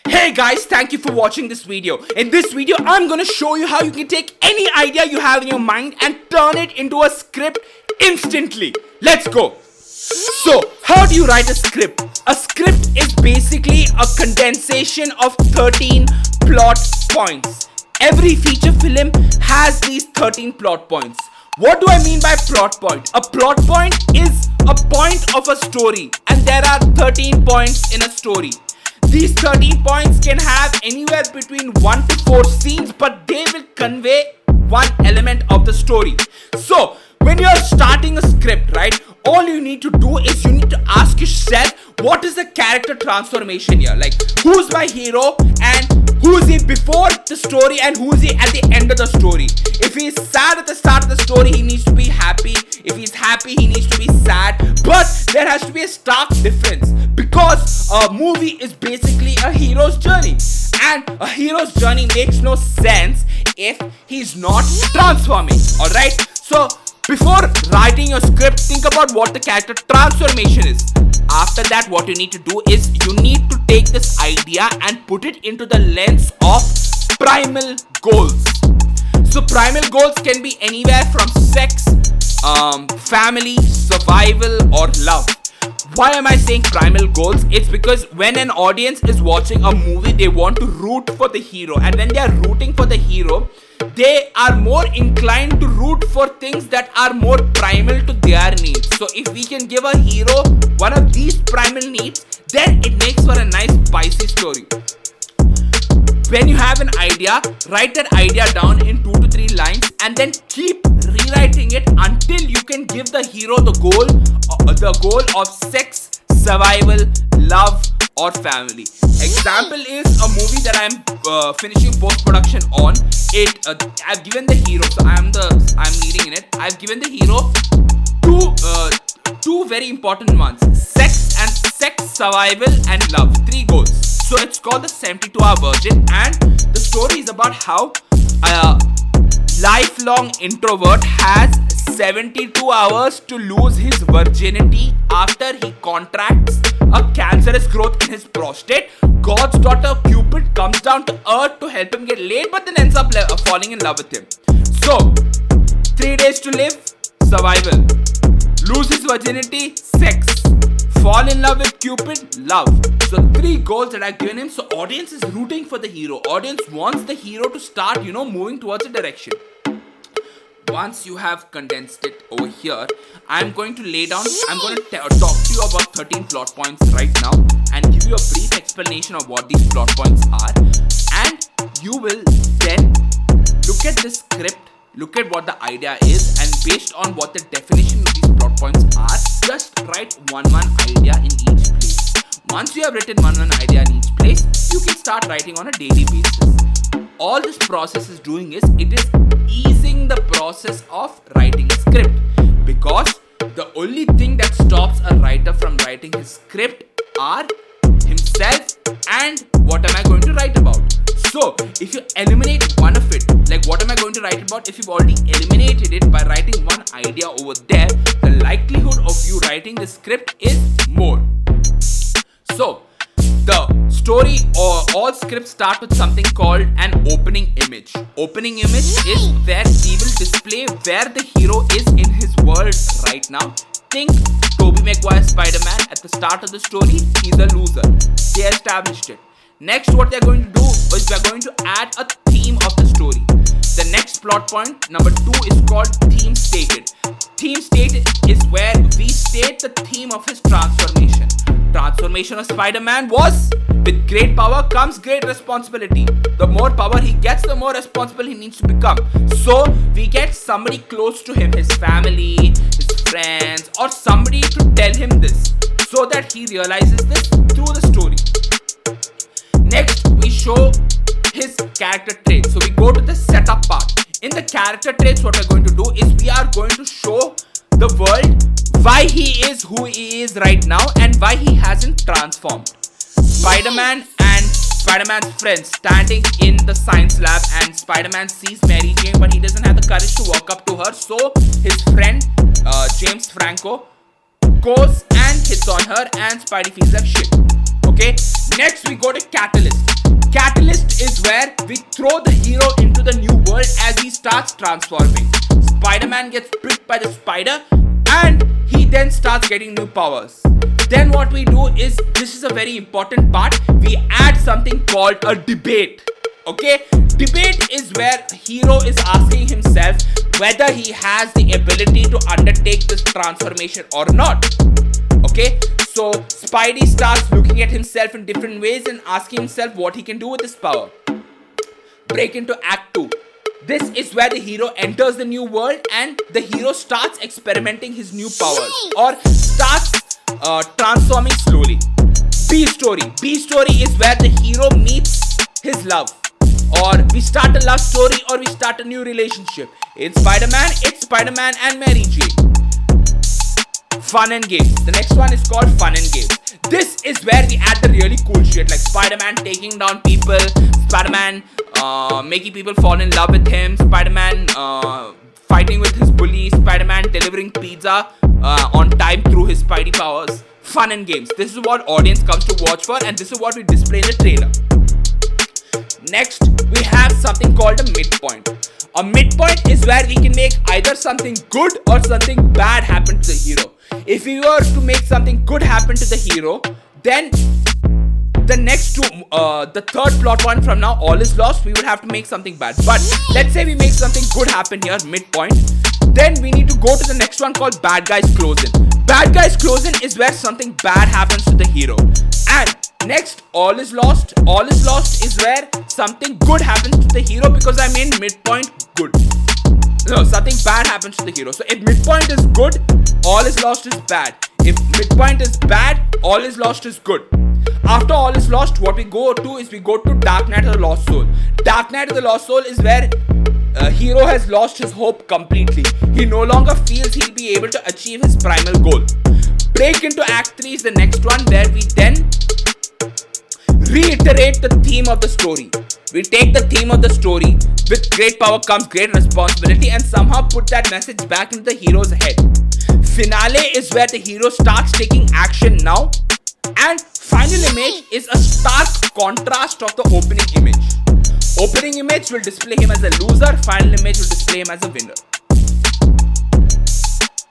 Hey guys, thank you for watching this video. In this video, I'm gonna show you how you can take any idea you have in your mind and turn it into a script instantly. Let's go. So, how do you write a script? A script is basically a condensation of 13 plot points. Every feature film has these 13 plot points. What do I mean by plot point? A plot point is a point of a story, and there are 13 points in a story. These 13 points can have anywhere between 1 to 4 scenes, but they will convey one element of the story. So, when you're starting a script, right, all you need to do is you need to ask yourself, what is the character transformation here? Like, who's my hero and who is he before the story and who is he at the end of the story? If he's sad at the start of the story, he needs to be happy. If he's happy, he needs to be sad. But there has to be a stark difference, because a movie is basically a hero's journey, and a hero's journey makes no sense if he's not transforming. Alright, so before writing your script, think about what the character transformation is. After that, what you need to do is you need to take this idea and put it into the lens of primal goals. So primal goals can be anywhere from sex, family, survival, or love. Why am I saying primal goals? It's because when an audience is watching a movie, they want to root for the hero, and when they are rooting for the hero, they are more inclined to root for things that are more primal to their needs. So if we can give a hero one of these primal needs, then it makes for a nice spicy story. When you have an idea, write that idea down in 2 to 3 lines and then keep rewriting it until you can give the hero the goal of sex, survival, love, or family. Example is a movie that I'm finishing post-production on. I've given the hero, so I'm leading in it. I've given the hero two very important ones: sex, survival, and love. 3 goals. So it's called the 72-hour virgin, and the story is about how a lifelong introvert has 72 hours to lose his virginity after he contracts a cancerous growth in his prostate. God's daughter Cupid comes down to earth to help him get laid, but then ends up falling in love with him. So, 3 days to live, survival. Lose his virginity, sex. Fall in love with Cupid, love. So 3 goals that I've given him. So audience is rooting for the hero. Audience wants the hero to start, moving towards a direction. Once you have condensed it over here, I'm going to talk to you about 13 plot points right now and give you a brief explanation of what these plot points are. And you will then look at the script, look at what the idea is, and based on what the definition of these plot points are, just write one idea in each place. Once you have written one idea in each place, you can start writing on a daily basis. All this process is doing is, it is easing the process of writing a script, because the only thing that stops a writer from writing his script are himself and what am I going to write about. So if you eliminate one of it, like what am I going to write about, if you've already eliminated it by writing one idea over there, the likelihood of you writing the script is more. So the story or all scripts start with something called an opening image. Opening image is where we will display where the hero is in his world right now. Think Tobey Maguire Spider-Man. At the start of the story, he's a loser. They established it. Next, what they're going to do is they're going to add a theme of the story. The next plot point, number 2, is called theme stated. Theme stated is where we state the theme of his transformation. Transformation of Spider-Man was, with great power comes great responsibility. The more power he gets, the more responsible he needs to become. So we get somebody close to him, his family, his friends, or somebody to tell him this, so that he realizes this through the story. Next, we show his character traits. So we go to the setup part. In the character traits, what we're going to do is we are going to show the world why he is who he is right now and why he hasn't transformed. Spider-Man and Spider-Man's friends standing in the science lab, and Spider-Man sees Mary Jane, but he doesn't have the courage to walk up to her. So his friend James Franco goes and hits on her, and Spidey feels like shit. Okay, next we go to Catalyst. Catalyst is where we throw the hero into the new world as he starts transforming. Spider-Man gets bit by the spider and he then starts getting new powers. Then what we do is, this is a very important part, we add something called a debate. Okay, debate is where hero is asking himself whether he has the ability to undertake this transformation or not. Okay, so Spidey starts looking at himself in different ways and asking himself what he can do with this power. Break into Act 2. This is where the hero enters the new world and the hero starts experimenting his new powers or starts transforming slowly. B story. B story is where the hero meets his love, or we start a love story, or we start a new relationship. In Spider-Man, it's Spider-Man and Mary Jane. Fun and games. The next one is called Fun and Games. This is where we add the really cool shit like Spider-Man taking down people, Spider-Man making people fall in love with him, Spider-Man fighting with his bully, Spider-Man delivering pizza on time through his Spidey powers. Fun and games. This is what audience comes to watch for, and this is what we display in the trailer. Next, we have something called a midpoint. A midpoint is where we can make either something good or something bad happen to the hero. If we were to make something good happen to the hero, then the next two, the third plot point from now, all is lost, we would have to make something bad. But let's say we make something good happen here, midpoint. Then we need to go to the next one called Bad Guys Close In. Bad Guys Close In is where something bad happens to the hero. And next, All is Lost. All is Lost is where something good happens to the hero, because I mean midpoint good. No, something bad happens to the hero. So if midpoint is good, All is Lost is bad. If midpoint is bad, All is Lost is good. After All is Lost, what we go to is we go to Dark Knight of the Lost Soul. Dark Knight of the Lost Soul is where hero has lost his hope completely. He no longer feels he'll be able to achieve his primal goal. Break into Act 3 is the next one, where we then reiterate the theme of the story. We take the theme of the story, with great power comes great responsibility, and somehow put that message back into the hero's head. Finale is where the hero starts taking action now, and final image is a stark contrast of the opening image. Opening image will display him as a loser, final image will display him as a winner.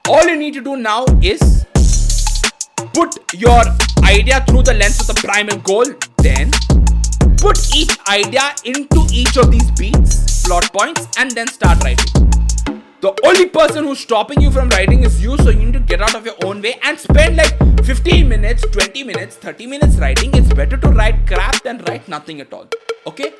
All you need to do now is put your idea through the lens of the primal goal, then put each idea into each of these beats, plot points, and then start writing. The only person who's stopping you from writing is you, so you need to get out of your own way and spend like 15 minutes, 20 minutes, 30 minutes writing. It's better to write crap than write nothing at all. Okay?